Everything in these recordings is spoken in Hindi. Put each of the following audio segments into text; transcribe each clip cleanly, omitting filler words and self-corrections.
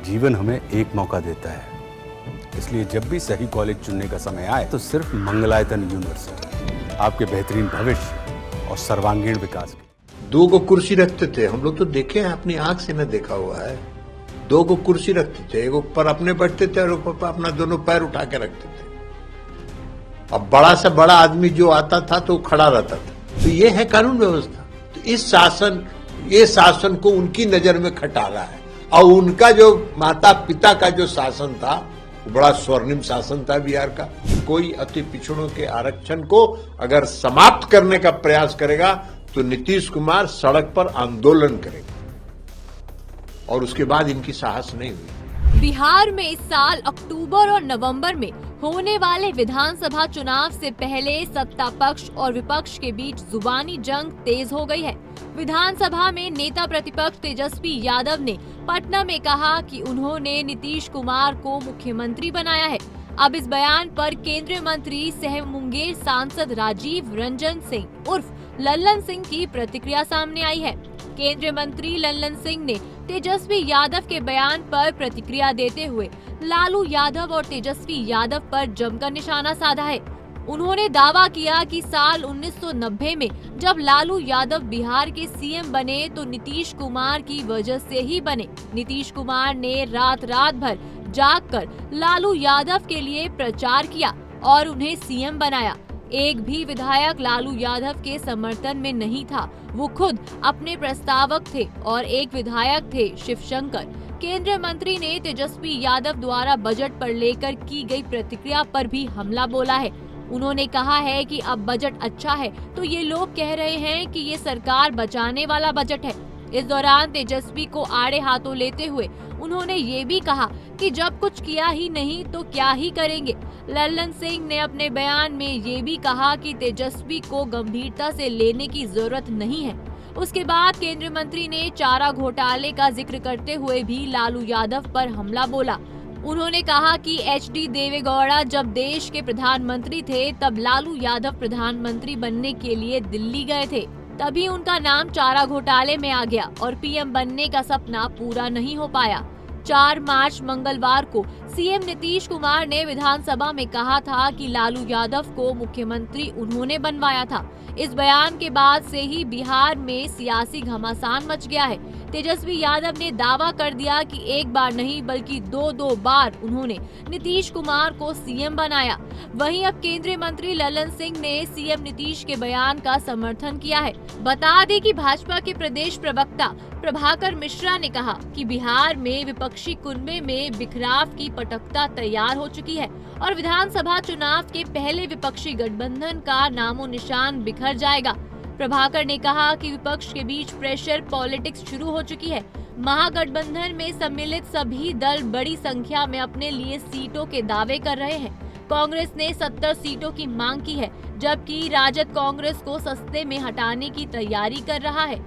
जीवन हमें एक मौका देता है, इसलिए जब भी सही कॉलेज चुनने का समय आए तो सिर्फ मंगलायतन यूनिवर्सिटी आपके बेहतरीन भविष्य और सर्वांगीण विकास के। दो को कुर्सी रखते थे, हम लोग तो देखे हैं, अपनी आंख से न देखा हुआ है। दो को कुर्सी रखते थे, एक ऊपर अपने बैठते थे और ऊपर अपना दोनों पैर उठा के रखते थे। अब बड़ा से बड़ा आदमी जो आता था तो खड़ा रहता था। तो ये है कानून व्यवस्था। तो ये शासन को उनकी नजर में खटारा है। और उनका जो माता पिता का जो शासन था वो बड़ा स्वर्णिम शासन था बिहार का। कोई अति पिछड़ों के आरक्षण को अगर समाप्त करने का प्रयास करेगा तो नीतीश कुमार सड़क पर आंदोलन करेगा, और उसके बाद इनकी साहस नहीं हुई। बिहार में इस साल अक्टूबर और नवंबर में होने वाले विधानसभा चुनाव से पहले सत्ता पक्ष और विपक्ष के बीच जुबानी जंग तेज हो गई है। विधानसभा में नेता प्रतिपक्ष तेजस्वी यादव ने पटना में कहा कि उन्होंने नीतीश कुमार को मुख्यमंत्री बनाया है। अब इस बयान पर केंद्रीय मंत्री सह मुंगेर सांसद राजीव रंजन सिंह उर्फ लल्लन सिंह की प्रतिक्रिया सामने आई है। केंद्रीय मंत्री लल्लन सिंह ने तेजस्वी यादव के बयान पर प्रतिक्रिया देते हुए लालू यादव और तेजस्वी यादव पर जमकर निशाना साधा है। उन्होंने दावा किया कि साल 1990 में जब लालू यादव बिहार के सीएम बने तो नीतीश कुमार की वजह से ही बने। नीतीश कुमार ने रात भर जागकर लालू यादव के लिए प्रचार किया और उन्हें सीएम बनाया। एक भी विधायक लालू यादव के समर्थन में नहीं था, वो खुद अपने प्रस्तावक थे और एक विधायक थे शिवशंकर। केंद्रीय मंत्री ने तेजस्वी यादव द्वारा बजट पर लेकर की गई प्रतिक्रिया पर भी हमला बोला है। उन्होंने कहा है कि अब बजट अच्छा है तो ये लोग कह रहे हैं कि ये सरकार बचाने वाला बजट है। इस दौरान तेजस्वी को आड़े हाथों लेते हुए उन्होंने ये भी कहा कि जब कुछ किया ही नहीं तो क्या ही करेंगे। लल्लन सिंह ने अपने बयान में ये भी कहा कि तेजस्वी को गंभीरता से लेने की जरूरत नहीं है। उसके बाद केंद्रीय मंत्री ने चारा घोटाले का जिक्र करते हुए भी लालू यादव पर हमला बोला। उन्होंने कहा कि HD देवेगौड़ा जब देश के प्रधानमंत्री थे तब लालू यादव प्रधानमंत्री बनने के लिए दिल्ली गए थे, तभी उनका नाम चारा घोटाले में आ गया और PM बनने का सपना पूरा नहीं हो पाया। 4 मार्च मंगलवार को सीएम नीतीश कुमार ने विधानसभा में कहा था कि लालू यादव को मुख्यमंत्री उन्होंने बनवाया था। इस बयान के बाद से ही बिहार में सियासी घमासान मच गया है। तेजस्वी यादव ने दावा कर दिया कि एक बार नहीं बल्कि दो बार उन्होंने नीतीश कुमार को सीएम बनाया। वहीं अब केंद्रीय मंत्री लल्लन सिंह ने सीएम नीतीश के बयान का समर्थन किया है। बता दें कि भाजपा के प्रदेश प्रवक्ता प्रभाकर मिश्रा ने कहा कि बिहार में विपक्षी कुनबे में बिखराव की पटकथा तैयार हो चुकी है और विधानसभा चुनाव के पहले विपक्षी गठबंधन का नामो निशान बिखर जाएगा। प्रभाकर ने कहा कि विपक्ष के बीच प्रेशर पॉलिटिक्स शुरू हो चुकी है। महागठबंधन में सम्मिलित सभी दल बड़ी संख्या में अपने लिए सीटों के दावे कर रहे हैं। कांग्रेस ने 70 सीटों की मांग की है, जबकि राजद कांग्रेस को सस्ते में हटाने की तैयारी कर रहा है।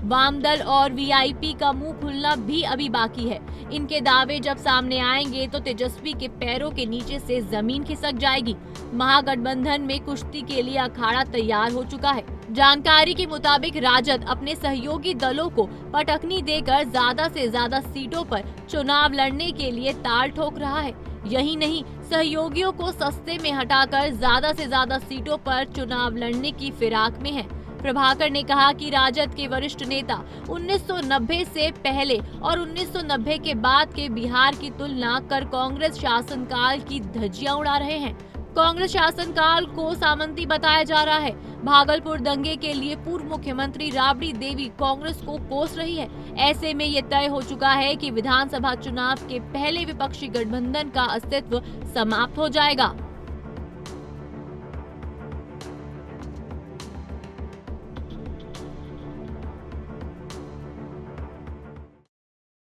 वाम दल और VIP का मुंह खुलना भी अभी बाकी है। इनके दावे जब सामने आएंगे तो तेजस्वी के पैरों के नीचे से जमीन खिसक जाएगी। महागठबंधन में कुश्ती के लिए अखाड़ा तैयार हो चुका है। जानकारी के मुताबिक राजद अपने सहयोगी दलों को पटकनी देकर ज्यादा से ज्यादा सीटों पर चुनाव लड़ने के लिए ताल ठोक रहा है। यही नहीं, सहयोगियों को सस्ते में हटाकर ज्यादा से ज्यादा सीटों पर चुनाव लड़ने की फिराक में है। प्रभाकर ने कहा कि राजद के वरिष्ठ नेता 1990 से पहले और 1990 के बाद के बिहार की तुलना कर कांग्रेस शासनकाल की धज्जियां उड़ा रहे हैं। कांग्रेस शासनकाल को सामंती बताया जा रहा है। भागलपुर दंगे के लिए पूर्व मुख्यमंत्री राबड़ी देवी कांग्रेस को कोस रही है। ऐसे में ये तय हो चुका है कि विधानसभा चुनाव के पहले विपक्षी गठबंधन का अस्तित्व समाप्त हो जाएगा।